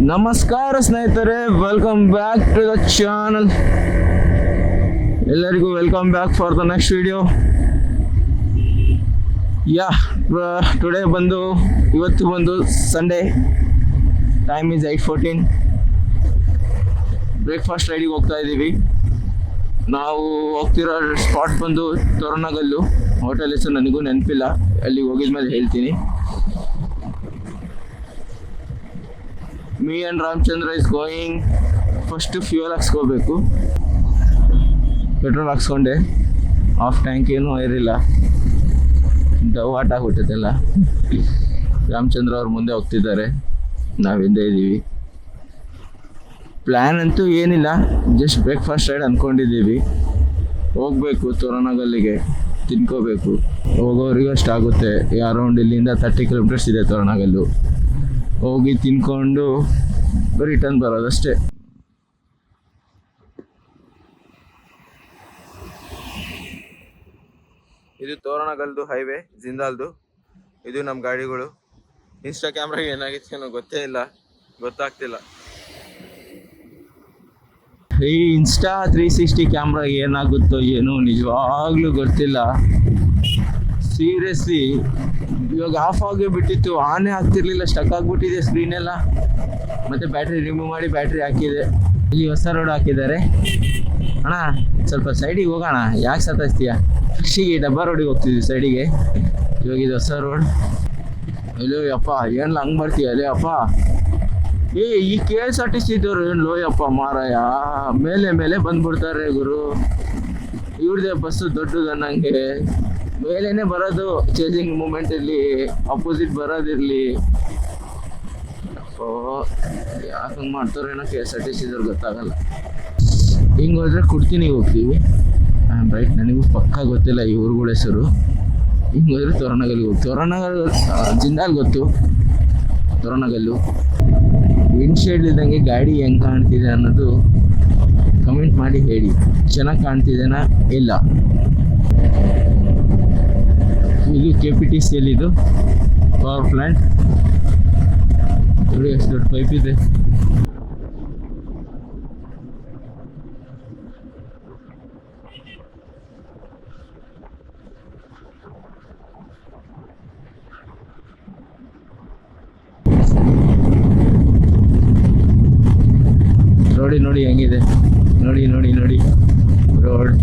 ನಮಸ್ಕಾರ ಸ್ನೇಹಿತರೆ, welcome back to the channel. ಎಲ್ಲರಿಗೂ welcome back for the next video. Today ಇವತ್ತು ಬಂದು ಸಂಡೇ. Time is 8:14. ಬ್ರೇಕ್ಫಾಸ್ಟ್ ರೈಡಿಗೆ ಹೋಗ್ತಾ ಇದ್ದೀವಿ. ನಾವು ಹೋಗ್ತಿರೋ ಸ್ಪಾಟ್ ಬಂದು ತೋರಣಗಲ್ಲು. ಹೋಟೆಲ್ ಹೆಸರು ನನಗೂ ನೆನಪಿಲ್ಲ, ಅಲ್ಲಿಗೆ ಹೋಗಿದ್ಮೇಲೆ ಹೇಳ್ತೀನಿ. Me and Ramchandra is going. First fuel ಹಾಕ್ಸ್ಕೋಬೇಕು. ಪೆಟ್ರೋಲ್ ಹಾಕ್ಸ್ಕೊಂಡೆ. ಆಫ್ ಟ್ಯಾಂಕ್ ಏನೂ ಇರಲಿಲ್ಲ, ದವಾಟ ಆಗ್ಬಿಟ್ಟಿದ್ದೆಲ್ಲ. ರಾಮಚಂದ್ರ ಅವ್ರು ಮುಂದೆ ಹೋಗ್ತಿದ್ದಾರೆ, ನಾವು ಹಿಂದೆ ಇದ್ದೀವಿ. ಪ್ಲ್ಯಾನ್ ಅಂತೂ ಏನಿಲ್ಲ, ಜಸ್ಟ್ ಬ್ರೇಕ್ಫಾಸ್ಟ್ ರೈಡ್ ಅಂದ್ಕೊಂಡಿದ್ದೀವಿ. ಹೋಗಬೇಕು ತೋರಣಗಲ್ಲಿಗೆ, ತಿನ್ಕೋಬೇಕು. ಹೋಗೋರಿಗೆ ಅಷ್ಟಾಗುತ್ತೆ. ಅರೌಂಡ್ ಇಲ್ಲಿಂದ 30 ಕಿಲೋಮೀಟರ್ಸ್ ಇದೆ ತೋರಣಗಲ್ಲು. ಹೋಗಿ ತಿನ್ಕೊಂಡು ರಿಟರ್ನ್ ಬರೋದಷ್ಟೇ. ಇದು ತೋರಣಗಲ್ದು ಹೈವೇ, ಜಿಂದಾಲ್ದು. ಇದು ನಮ್ಮ ಗಾಡಿಗಳು. ಇನ್ಸ್ಟಾ ಕ್ಯಾಮ್ರಾಗೆ ಏನಾಗಿತ್ತು ಏನೋ ಗೊತ್ತಾಗ್ತಿಲ್ಲ. ಈ ಇನ್ಸ್ಟಾ 360 ಕ್ಯಾಮ್ರಾಗೆ ಏನಾಗುತ್ತೋ ಏನೋ ನಿಜವಾಗ್ಲೂ ಗೊತ್ತಿಲ್ಲ. ಸೀರಿಯಸ್ಲಿ ಇವಾಗ ಆಫ್ ಆಗಿ ಬಿಟ್ಟಿತ್ತು, ಆನೇ ಆಗ್ತಿರ್ಲಿಲ್ಲ, ಸ್ಟಕ್ ಆಗಿಬಿಟ್ಟಿದೆ ಸ್ಕ್ರೀನ್ ಎಲ್ಲ. ಮತ್ತೆ ಬ್ಯಾಟ್ರಿ ರಿಮೂವ್ ಮಾಡಿ ಬ್ಯಾಟ್ರಿ ಹಾಕಿದೆ. ಇಲ್ಲಿ ಹೊಸ ರೋಡ್ ಹಾಕಿದ್ದಾರೆ. ಅಣ್ಣ ಸ್ವಲ್ಪ ಸೈಡಿಗೆ ಹೋಗೋಣ, ಯಾಕೆ ಸತಾಯಿಸ್ತೀಯ? ಫಿಶಿಗೆ ಡಬ್ಬಾ ರೋಡಿಗೆ ಹೋಗ್ತಿದ್ವಿ ಸೈಡಿಗೆ. ಇವಾಗ ಇದು ಹೊಸ ರೋಡ್. ಅಲ್ಲೋ ಅಪ್ಪ, ಏನಿಲ್ಲ ಹಂಗೆ ಬರ್ತೀಯ ಅಲ್ಲೇ ಅಪ್ಪ. ಈ KSRTC ಇದ್ದವ್ರು ಏನು ಲೋಯಪ್ಪ ಮಾರಾಯ, ಮೇಲೆ ಬಂದ್ಬಿಡ್ತಾರೆ ಗುರು. ಇವ್ರದೇ ಬಸ್ಸು ದೊಡ್ಡದು ಅನ್ನಂಗೆ. ಮೇಲೇನೆ ಬರೋದು, ಚೇಂಜಿಂಗ್ ಮೂಮೆಂಟಲ್ಲಿ ಅಪೋಸಿಟ್ ಬರೋದಿರಲಿ. ಯಾಕೆ ಹಂಗೆ ಮಾಡ್ತಾರೋ ಏನೋ KSRTC ಇದ್ದವ್ರು ಗೊತ್ತಾಗಲ್ಲ. ಹಿಂಗೆ ಹೋದ್ರೆ ಕುಡ್ತಿನಿಗೆ ಹೋಗ್ತೀವಿ. ರೈಟ್, ನನಗೂ ಪಕ್ಕ ಗೊತ್ತಿಲ್ಲ ಈ ಊರುಗಳ ಹೆಸರು. ಹಿಂಗೆ ಹೋದ್ರೆ ತೋರಣಗಲ್ಲಿಗೆ ಹೋಗ್ತೀವಿ. ತೋರಣಗಲ್ಲು ಜಿಂದಾಲ್ ಗೊತ್ತು, ತೋರಣಗಲ್ಲು. ವಿಂಡ್ಶೇಡ್ ಇದ್ದಂಗೆ ಗಾಡಿ ಹೆಂಗೆ ಕಾಣ್ತಿದೆ ಅನ್ನೋದು ಕಮೆಂಟ್ ಮಾಡಿ ಹೇಳಿ. ಚೆನ್ನಾಗಿ ಕಾಣ್ತಿದೆನಾ ಇಲ್ಲ. ಇದು KPTCL, ಇದು ಪವರ್ ಪ್ಲ್ಯಾಂಟ್. ನೋಡಿ ಎಷ್ಟು ದೊಡ್ಡ ಪೈಪ್ ಇದೆ. ನೋಡಿ ಹೆಂಗಿದೆ, ನೋಡಿ ರೋಡ್,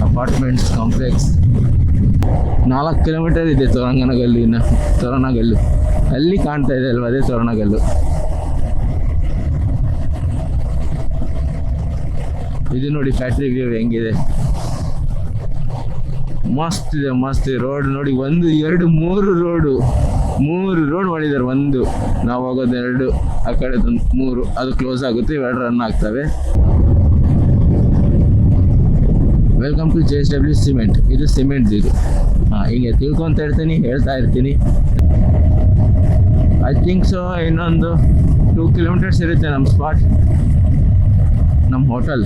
ಅಪಾರ್ಟ್ಮೆಂಟ್ಸ್ ಕಾಂಪ್ಲೆಕ್ಸ್. 4 ಕಿಲೋಮೀಟರ್ ಇದೆ ತೋರಣಗಲ್ಲು. ಅಲ್ಲಿ ಕಾಣ್ತಾ ಇದೆ ಅಲ್ವಾ, ಅದೇ ತೋರಣಗಲ್ಲು. ಇದು ನೋಡಿ ಫ್ಯಾಕ್ಟ್ರಿ ವ್ಯೂ ಹೆಂಗಿದೆ, ಮಸ್ತ್ ಇದೆ. ರೋಡ್ ನೋಡಿ, 1 2 3 ರೋಡ್ ಮಾಡಿದ್ದಾರೆ. ಒಂದು ನಾವು ಹೋಗೋದು 2, ಆ ಕಡೆ 3, ಅದು ಕ್ಲೋಸ್ ಆಗುತ್ತೆ, 2 ರನ್ ಆಗ್ತವೆ. Welcome to JSW cement. ಇದು ಸಿಮೆಂಟ್ ಇದು. ಹಿಂಗೆ ತಿಳ್ಕೊತಾ ಇರ್ತೀನಿ, ಹೇಳ್ತಾ ಇರ್ತೀನಿ. ಐ ಥಿಂಕ್ ಸೊ ಇನ್ನೊಂದು 2 ಕಿಲೋಮೀಟರ್ಸ್ ಇರುತ್ತೆ ನಮ್ಮ ಸ್ಪಾಟ್, ನಮ್ಮ ಹೋಟೆಲ್.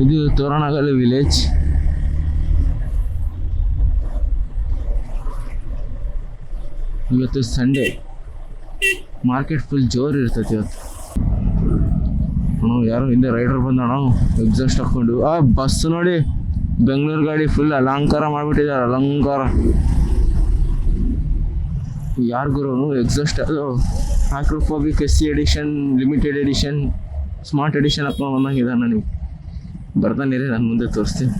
ಇದು ತೋರಣಗಲ್ಲು ವಿಲೇಜ್. ಇವತ್ತು ಸಂಡೇ, ಮಾರ್ಕೆಟ್ ಫುಲ್ ಜೋರು ಇರ್ತೈತಿ ಇವತ್ತು. ಯಾರೋ ಹಿಂದೆ ರೈಡರ್ ಬಂದಣ ಎಕ್ಸಾಸ್ಟ್ ಹಾಕ್ಕೊಂಡು. ಬಸ್ ನೋಡಿ, ಬೆಂಗಳೂರು ಗಾಡಿ ಫುಲ್ ಅಲಂಕಾರ ಮಾಡಿಬಿಟ್ಟಿದ್ದಾರೆ. ಅಲಂಕಾರ ಯಾರಿಗೂ ಎಕ್ಸಾಸ್ಟ್. ಅದು acrophobic SC edition, limited edition, smart edition ಹಾಕೊಂಡು ಬಂದಂಗಿದೆ. ನನಗೆ ಬರ್ತಾನಿರಿ, ನಾನು ಮುಂದೆ ತೋರಿಸ್ತೀನಿ.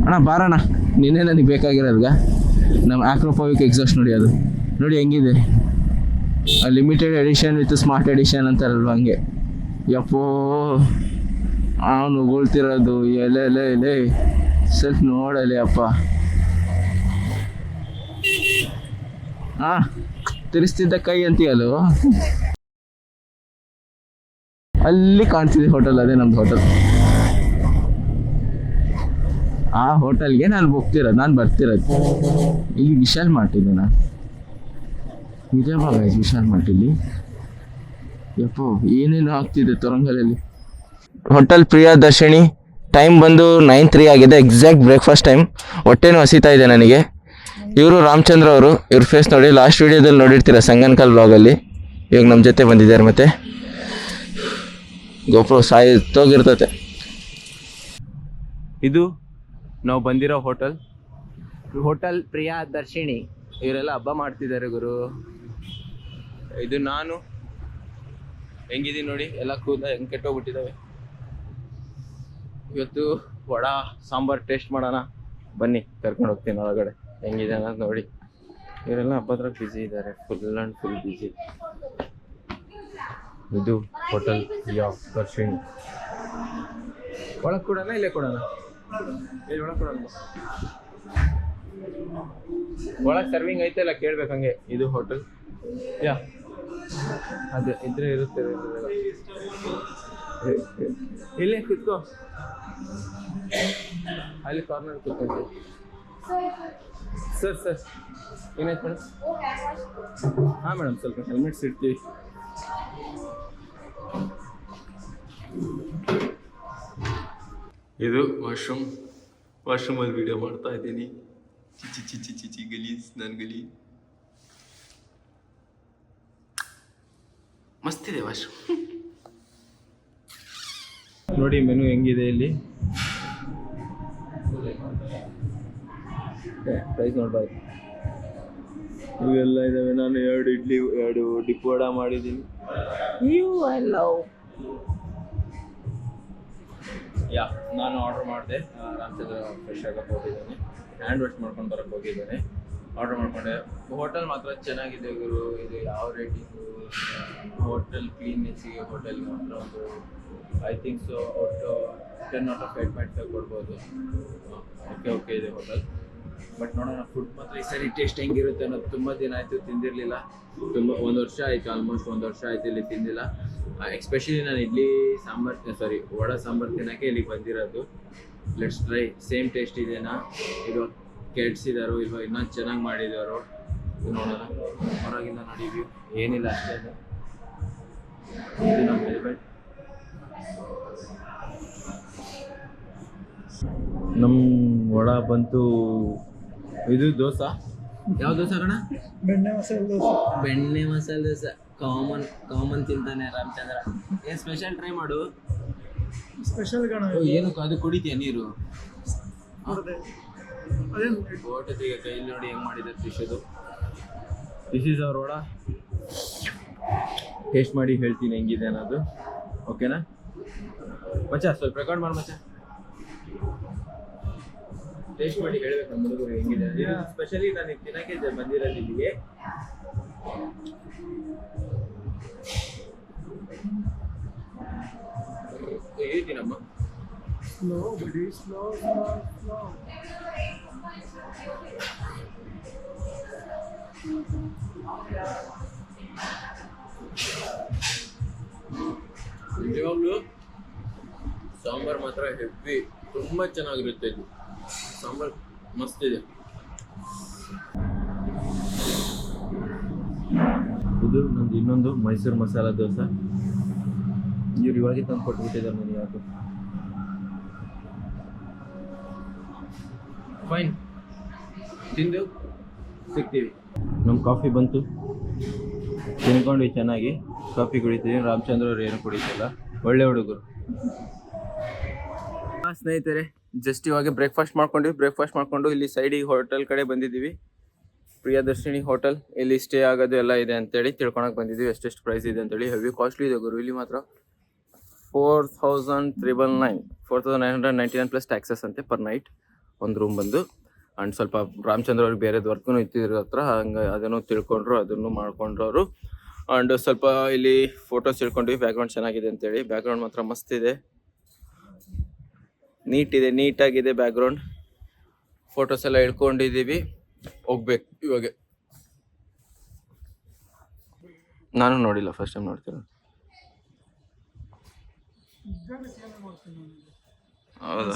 ಅಣ್ಣ ಬಾರಣ್ಣ, ನಿನ್ನೆ ನನಗೆ ಬೇಕಾಗಿರೋದ್ಗ ನಮ್ಮ ಆಕ್ರೋಫೋಬಿಕ್ ಎಕ್ಸಾಸ್ಟ್ ನೋಡಿ ಹೆಂಗಿದೆ. Limited edition with smart edition ಅಂತಾರಲ್ವ, ಹಂಗೆ. ಯಪ್ಪೋ, ಅವನು ಉಗುಳ್ತಿರೋದು ಎಲೆ ಸ್ವಲ್ಪ ನೋಡಲಿ ಅಪ್ಪ. ತಿರ್ಸ್ತಿದ್ದ ಕೈ ಅಂತೀಯಲ್ಲೋ, ಅಲ್ಲಿ ಕಾಣ್ತಿದೆ ಹೋಟೆಲ್. ಅದೇ ನಮ್ದು ಹೋಟೆಲ್. ಆ ಹೋಟೆಲ್ಗೆ ನಾನು ಬರ್ತಿರೋದು. ಇಲ್ಲಿ ವಿಶಾಲ್ ಮಾರ್ಟ್ ಇದೆ. ನಾನು ಇದೇ ಭಾಗ ವಿಶಾಲ್ ಮಾರ್ಟ್. ಇಲ್ಲಿ ಯಪ್ಪೋ ಏನೇನು ಆಗ್ತಿದೆ ತೋರಣಗಲ್ಲಲ್ಲಿ. ಹೋಟೆಲ್ ಪ್ರಿಯದರ್ಶಿನಿ ಟೈಮ್ ಬಂದು 9:03 ಆಗಿದೆ. Exact breakfast time. ಹೊಟ್ಟೆನೂ ಹಸಿತಾ ಇದೆ ನನಗೆ. ಇವರು ರಾಮಚಂದ್ರ ಅವರು. ಇವ್ರ ಫೇಸ್ ನೋಡಿ, ಲಾಸ್ಟ್ ವೀಡಿಯೋದಲ್ಲಿ ನೋಡಿರ್ತೀರ ಸಂಗನಕಲ್ ವ್ಲಾಗಲ್ಲಿ. ಇವಾಗ ನಮ್ಮ ಜೊತೆ ಬಂದಿದ್ದಾರೆ. ಮತ್ತು ಗೋಪ್ರೋ ಸಾಯ್ತೋಗಿರ್ತತೆ. ಇದು ನಾವು ಬಂದಿರೋ ಹೋಟೆಲ್ ಪ್ರಿಯದರ್ಶಿನಿ. ಇವರೆಲ್ಲ ಹಬ್ಬ ಮಾಡ್ತಿದ್ದಾರೆ ಗುರು. ಇದು ನಾನು ಹೆಂಗಿದ್ದೀನಿ ನೋಡಿ, ಎಲ್ಲ ಕೂದ ಹೆಂಗೆ ಕೆಟ್ಟೋಗ್ಬಿಟ್ಟಿದ್ದಾವೆ. ಇವತ್ತು ವಡಾ ಸಾಂಬಾರು ಟೇಸ್ಟ್ ಮಾಡೋಣ ಬನ್ನಿ, ಕರ್ಕೊಂಡು ಹೋಗ್ತೀನಿ ಒಳಗಡೆ ಹೆಂಗಿದೆ ಅನ್ನೋದು ನೋಡಿ. ಇವರೆಲ್ಲ ಹಬ್ಬದ್ರಾಗ ಬ್ಯುಸಿ ಇದ್ದಾರೆ, ಫುಲ್ ಆ್ಯಂಡ್ ಫುಲ್ ಬ್ಯುಸಿ. ಇದು ಹೋಟೆಲ್ ಪ್ರಿಯದರ್ಶಿನಿ. ಒಳಗೆ ಕೊಡೋಣ, ಇಲ್ಲೇ ಕೊಡೋಣ? ಇಲ್ಲಿ ಒಳಗೆ ಕೊಡೋಣ. ಒಳಗೆ ಸರ್ವಿಂಗ್ ಐತೆಲ್ಲ ಕೇಳ್ಬೇಕು ಹಂಗೆ. ಇದು ಹೋಟೆಲ್ ಅದೇ ಇದ್ರೆ ಇರುತ್ತೆ. ಇಲ್ಲೇ ಕುತ್ಕೋ, ಅಲ್ಲಿ ಕಾರ್ನರ್ ಕುತ್ಕೊಂತೀವಿ. ಸರ್ ಏನಾಯ್ತು ಮೇಡಮ್? ಹಾಂ ಮೇಡಮ್, ಸ್ವಲ್ಪ ಹೆಲ್ಮೆಟ್ಸ್ ಇಡ್ತೀವಿ. ಇದು ವಾಶ್ರೂಮಲ್ಲಿ ವಿಡಿಯೋ ಮಾಡ್ತಾ ಇದ್ದೀನಿ. ಚಿಚಿ ಗಲೀಜ್, ನನ್ನ ಗಲೀಜ್ ಮಸ್ತಿದೆ ವಾಶ್ರೂಮ್. ನೋಡಿ ಮೆನು ಹೆಂಗಿದೆ ಇಲ್ಲಿ. ಪ್ರೈಸ್ ನೋಡ್ಬಾರ್ದು. ಇವೆಲ್ಲ ಇದಾವೆ. ನಾನು 2 ಇಡ್ಲಿ 2 ಡಿಪ್ ವಡ ಮಾಡಿದ್ದೀನಿ. ನಾನು ಆರ್ಡರ್ ಮಾಡಿದೆ. ರಾಮಚಂದ್ರ ಫ್ರೆಶ್ ಆಗಕ್ಕೆ ಹೋಗಿದ್ದಾನೆ, ಹ್ಯಾಂಡ್ ವಾಶ್ ಮಾಡ್ಕೊಂಡು ಬರೋಕ್ಕೆ ಹೋಗಿದ್ದಾನೆ. ಆರ್ಡರ್ ಮಾಡ್ಕೊಂಡೆ. ಹೋಟೆಲ್ ಮಾತ್ರ ಚೆನ್ನಾಗಿದೆ ಗುರು. ಇದು ಯಾವ ರೇಟಿಂಗು, ಹೋಟೆಲ್ ಕ್ಲೀನ್ನೆಸ್ಸಿಗೆ ಹೋಟೆಲ್ ಮಾತ್ರ ಒಂದು ಐ ಥಿಂಕ್ ಸೊ ಒಟ್ಟು 10 ಔಟ್ ಆಫ್ 8.5 ಕೊಡ್ಬೋದು. ಓಕೆ ಇದೆ ಹೋಟೆಲ್. ಬಟ್ ನೋಡೋಣ ಫುಡ್ ಮಾತ್ರ ಈ ಸರಿ ಟೇಸ್ಟ್ ಹೆಂಗಿರುತ್ತೆ ಅನ್ನೋದು. ತುಂಬ ದಿನ ಆಯಿತು ತಿಂದಿರಲಿಲ್ಲ. 1 ವರ್ಷ ಆಯಿತು, ಆಲ್ಮೋಸ್ಟ್ 1 ವರ್ಷ ಆಯಿತು ಇಲ್ಲಿ ತಿಂದಿಲ್ಲ. ಎಸ್ಪೆಷಲಿ ನಾನು ವಡ ಸಾಂಬಾರು ತಿನ್ನೋಕ್ಕೆ ಇಲ್ಲಿಗೆ ಬಂದಿರೋದು. Let's try. ಸೇಮ್ ಟೇಸ್ಟ್ ಇದೆನಾ, ಇದು ಕೆಡ್ಸಿದಾರೋ ಇಲ್ವಾ, ಇನ್ನೂ ಚೆನ್ನಾಗಿ ಮಾಡಿದಾರೋ ನೋಡೋಣ. ಹೊರಗಿಂದ ನೋಡಿ ವ್ಯೂ ಏನಿಲ್ಲ, ಅಷ್ಟೇ. ಇದು ನಮ್ಮ ಹೆಲ್ಮೆಟ್. ನಮ್ಮ ವಡ ಬಂತು. ಇದು ದೋಸೆ. ಯಾವ ದೋಸೆ ಅಣ್ಣ? ಬೆಣ್ಣೆ ಮಸಾಲೆ ದೋಸೆ. ಕಾಮನ್ ತಿಂತಾನೆ ರಾಮಚಂದ್ರ. ಏನು ಸ್ಪೆಷಲ್ ಟ್ರೈ ಮಾಡು. ಸ್ಪೆಷಲ್ ಏನು ಅದು ಕುಡಿತೀಯ ನೀರು? ಓಟದಿಗೆ ಕೈಲಿ ನೋಡಿ ಹೆಂಗೆ ಮಾಡಿದ್ದಾರೆ ಫಿಶದು. This is our vada. Taste ಮಾಡಿ ಹೇಳ್ತೀನಿ ಹೆಂಗಿದೆ ಅನ್ನೋದು. ಓಕೆನಾ ಮಚ್ಚ? ಸ್ವಲ್ಪ ರೆಕಾರ್ಡ್ ಮಾಡಿ ಮಚ್ಚ. ಟೇಸ್ಟ್ ಮಾಡಿ ಹೇಳ್ಬೇಕು ನಮ್ಮ ಹುಡುಗರು ಹೆಂಗಿದೆ. ಸ್ಪೆಷಲಿ ನಾನು ತಿನ್ನಕ್ಕೆ ಬಂದಿರೋದು ಇಲ್ಲಿಗೆ. ಹೇಳ್ತೀನಮ್ಮ. ನಿಜವಾಗ್ಲೂ ಸಾಂಬಾರು ಮಾತ್ರ ಹೆವಿ, ತುಂಬ ಚೆನ್ನಾಗಿರುತ್ತೆ. ಇದು ಸಾಂಬಾರು ಮಸ್ತ್ ಇದೆ. ಇದು ನಂದು ಇನ್ನೊಂದು ಮೈಸೂರು ಮಸಾಲ ದೋಸೆ. ಇವ್ರು ಇವಾಗ ತಂದು ಕೊಟ್ಬಿಟ್ಟಿದ್ದಾರೆ ನನಗೆ. ಯಾವುದು ಫೈನ್, ತಿಂದು ಸಿಗ್ತೀವಿ. ನಮ್ಮ ಕಾಫಿ ಬಂತು, ತಿನ್ಕೊಂಡ್ವಿ ಚೆನ್ನಾಗಿ. ಕಾಫಿ ಕುಡಿತೀವಿ. ರಾಮಚಂದ್ರ ಅವ್ರು ಏನು ಕುಡಿತಿಲ್ಲ, ಒಳ್ಳೆ ಹುಡುಗರು. ಸ್ನೇಹಿತರೆ, ಜಸ್ಟ್ ಇವಾಗ ಬ್ರೇಕ್ಫಾಸ್ಟ್ ಮಾಡ್ಕೊಂಡು ಇಲ್ಲಿ ಸೈಡಿಗೆ ಹೋಟೆಲ್ ಕಡೆ ಬಂದಿದ್ದೀವಿ. ಪ್ರಿಯದರ್ಶಿನಿ ಹೋಟೆಲ್. ಇಲ್ಲಿ ಸ್ಟೇ ಆಗೋದು ಎಲ್ಲ ಇದೆ ಅಂತೇಳಿ ತಿಳ್ಕೊಳಕ್ಕೆ ಬಂದಿದ್ದೀವಿ. ಎಷ್ಟೆಷ್ಟು ಪ್ರೈಸ್ ಇದೆ ಅಂತೇಳಿ. ಹೆವಿ ಕಾಸ್ಟ್ಲಿ ಇದೆ ಗುರು. ಇಲ್ಲಿ ಮಾತ್ರ 4,999 ಪ್ಲಸ್ ಟ್ಯಾಕ್ಸಸ್ ಅಂತೆ ಪರ್ ನೈಟ್ ಒಂದು ರೂಮ್ ಬಂದು. ಆ್ಯಂಡ್ ಸ್ವಲ್ಪ ರಾಮಚಂದ್ರ ಅವ್ರಿಗೆ ಬೇರೆದು ವರ್ಕ್ನೂ ಇತ್ತಿದ್ರ ಹತ್ರ, ಹಂಗೆ ಅದನ್ನು ತಿಳ್ಕೊಂಡ್ರು, ಅದನ್ನು ಮಾಡ್ಕೊಂಡ್ರು ಅವರು. ಆ್ಯಂಡ್ ಸ್ವಲ್ಪ ಇಲ್ಲಿ ಫೋಟೋಸ್ ತಿಳ್ಕೊಂಡ್ವಿ. ಬ್ಯಾಕ್ಗ್ರೌಂಡ್ ಚೆನ್ನಾಗಿದೆ ಅಂತೇಳಿ. ಬ್ಯಾಕ್ಗ್ರೌಂಡ್ ಮಾತ್ರ ಮಸ್ತ್ ಇದೆ, ನೀಟಾಗಿದೆ ಬ್ಯಾಕ್ಗ್ರೌಂಡ್. ಫೋಟೋಸ್ ಎಲ್ಲ ಇಳ್ಕೊಂಡಿದ್ದೀವಿ. ಹೋಗ್ಬೇಕು ಇವಾಗ. ನಾನು ನೋಡಿಲ್ಲ, ಫಸ್ಟ್ ಟೈಮ್ ನೋಡ್ತೀನಿ. ಹೌದಾ,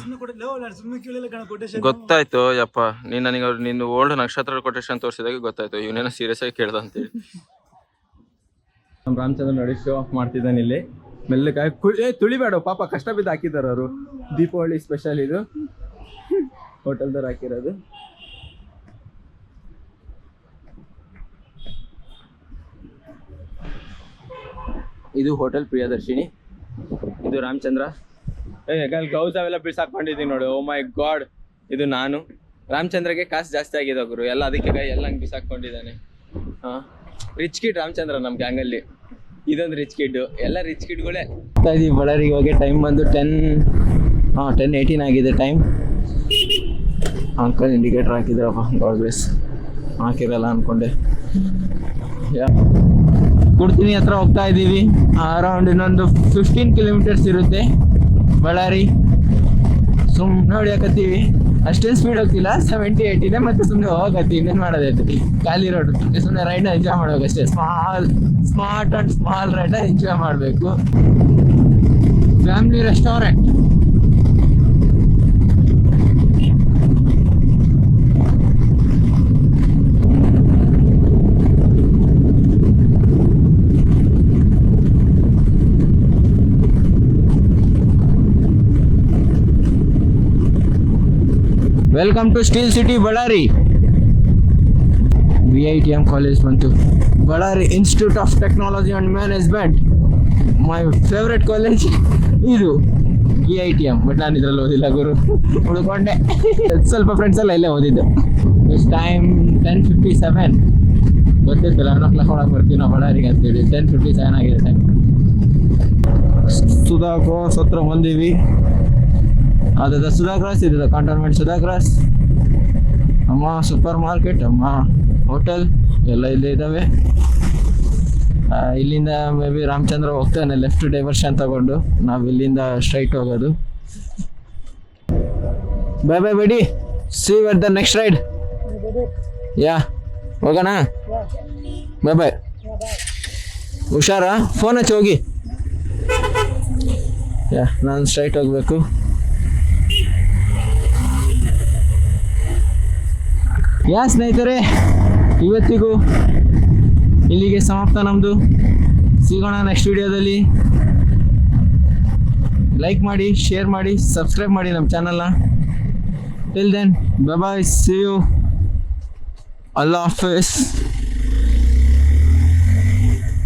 ಗೊತ್ತಾಯ್ತು ಯಪ್ಪ. ನೀನು ನನಗೆ ನಿನ್ನ ಓಲ್ಡ್ ನಕ್ಷತ್ರ ಕೊಟೇಶನ್ ತೋರಿಸಿದಾಗ ಗೊತ್ತಾಯ್ತು ಇವನೇನೋ ಸೀರಿಯಸ್ ಆಗಿ ಕೇಳ್ದ ಅಂತೇಳಿ. ನಮ್ಮ ರಾಮಚಂದ್ರ ನೋಡಿ ಶೋ ಆಫ್ ಮಾಡ್ತಿದ್ದಾನೆ ಇಲ್ಲಿ. ಮೆಲ್ಲಕಾಯಿ ತುಳಿಬೇಡ ಪಾಪ, ಕಷ್ಟ ಬಿದ್ದು ಹಾಕಿದ್ದಾರೆ ಅವರು. ದೀಪಾವಳಿ ಸ್ಪೆಷಲ್ ಇದು, ಹೋಟೆಲ್ದವ್ರು ಹಾಕಿರೋದು. ಇದು ಹೋಟೆಲ್ ಪ್ರಿಯದರ್ಶಿನಿ, ಇದು ರಾಮಚಂದ್ರ. ಗ್ಲೌಸ್ ಅವೆಲ್ಲ ಬಿಸಾಕೊಂಡಿದ್ದೀನಿ ನೋಡು. ಓ ಮೈ ಗಾಡ್, ಇದು ನಾನು. ರಾಮಚಂದ್ರಗೆ ಕಾಸು ಜಾಸ್ತಿ ಆಗಿದೆ ಗುರು, ಎಲ್ಲ ಅದಕ್ಕೆ ಎಲ್ಲ ಹಂಗೆ ಬಿಸಾಕೊಂಡಿದ್ದಾನೆ. ಹಾಂ, ರಿಚ್ ಕಿಡ್ ರಾಮಚಂದ್ರ ನಮ್ಮ ಗ್ಯಾಂಗಲ್ಲಿ. ಇದೊಂದು ರಿಚ್ ಕಿಡ್, ಎಲ್ಲ ರಿಚ್ ಕಿಡ್ಗಳೇ. ಇದೀವಿ ಬಳ್ಳಾರಿಗೆ ಹೋಗಿ. ಟೈಮ್ ಬಂದು 10:18 ಆಗಿದೆ ಟೈಮ್. ಅಂಕಲ್ ಇಂಡಿಕೇಟರ್ ಹಾಕಿದ್ರಪ್ಪ, ಗಾಡ್ ಬ್ಲೆಸ್. ಹಾಕಿರಲ್ಲ ಅಂದ್ಕೊಂಡೆ. ಕುಡ್ತೀನಿ ಹತ್ರ ಹೋಗ್ತಾ ಇದ್ದೀವಿ. ಅರೌಂಡ್ ಇನ್ನೊಂದು 15 ಕಿಲೋಮೀಟರ್ಸ್ ಇರುತ್ತೆ ಬಳ್ಳಾರಿ. ಸುಮ್ಮನೆ ಹೊಡಿಯಕತ್ತೀವಿ, ಅಷ್ಟೇನು ಸ್ಪೀಡ್ ಹೋಗ್ತಿಲ್ಲ, 70-80 ಇದೆ. ಮತ್ತೆ ಸುಮ್ಮನೆ ಹೋಗತ್ತೀವಿ, ಇನ್ನೇನು ಮಾಡೋದೈತಿ. ಖಾಲಿ ರೋಡ್ ಸುಮ್ಮನೆ ರೈಡ್ನ ಎಂಜಾಯ್ ಮಾಡ್ಬೇಕಷ್ಟೇ. ಸ್ಮಾರ್ಟ್ ಆ್ಯಂಡ್ ಸ್ಮಾಲ್ ರೈಡ್ನ ಎಂಜಾಯ್ ಮಾಡಬೇಕು. Family restaurant. Welcome to steel city Bellary. VITM college ಬಂತು. Bellary institute of technology and management. My favourite college ಇದು VITM. ಬಟ್ ನಾನು ಇದರಲ್ಲಿ ಓದಿಲ್ಲ ಗುರು, ಉಳ್ಕೊಂಡೆ. ಸ್ವಲ್ಪ ಫ್ರೆಂಡ್ಸ್ ಎಲ್ಲ ಇಲ್ಲೇ ಓದಿದ್ದು. ಇಷ್ಟು ಟೈಮ್ 10:57. ಗೊತ್ತಿತ್ತು 11 o'clock ಒಳಗೆ ಬರ್ತೀವಿ ನಾವು ಬಳ್ಳಾರಿಗೆ ಅಂತೇಳಿ. 10:57 ಆಗಿದೆ ಟೈಮ್. ಸುಧಾ ಕ್ರಾಸ್ ಹತ್ರ ಬಂದೀವಿ. ಅದ ಸುಧಾ ಕ್ರಾಸ್, ಇದೆ ಕಂಟೋನ್ಮೆಂಟ್ ಸುಧಾ ಕ್ರಾಸ್. ಅಮ್ಮ ಸೂಪರ್ ಮಾರ್ಕೆಟ್, ಅಮ್ಮ ಹೋಟೆಲ್ ಎಲ್ಲ ಇಲ್ಲೇ ಇದ್ದಾವೆ. ಇಲ್ಲಿಂದ ಮೇ ಬಿ ರಾಮಚಂದ್ರ ಹೋಗ್ತಾನೆ ಲೆಫ್ಟ್ ಡೈವರ್ಷನ್ ತಗೊಂಡು. ನಾವು ಇಲ್ಲಿಂದ ಸ್ಟ್ರೈಟ್ ಹೋಗೋದು. Bye bye buddy, see you at the next ride. Yeah, ಹೋಗೋಣ. ಬೈ ಬೈ, ಹುಷಾರಾ, ಫೋನ್ ಹಚ್ಚಿ ಹೋಗಿ. ಯಾ, ನಾನು ಸ್ಟ್ರೈಟ್ ಹೋಗ್ಬೇಕು. ಯಾ ಸ್ನೇಹಿತರೆ, ಇವತ್ತಿಗೂ ಇಲ್ಲಿಗೆ ಸಮಾಪ್ತ ನಮ್ಮದು. ಸಿಗೋಣ ನೆಕ್ಸ್ಟ್ ವಿಡಿಯೋದಲ್ಲಿ. ಲೈಕ್ ಮಾಡಿ, ಶೇರ್ ಮಾಡಿ, ಸಬ್ಸ್ಕ್ರೈಬ್ ಮಾಡಿ ನಮ್ಮ ಚಾನಲ್ನ. Till then, bye bye, see you, ಅಲ್ಲಾ ಹಾಫಿಸ್.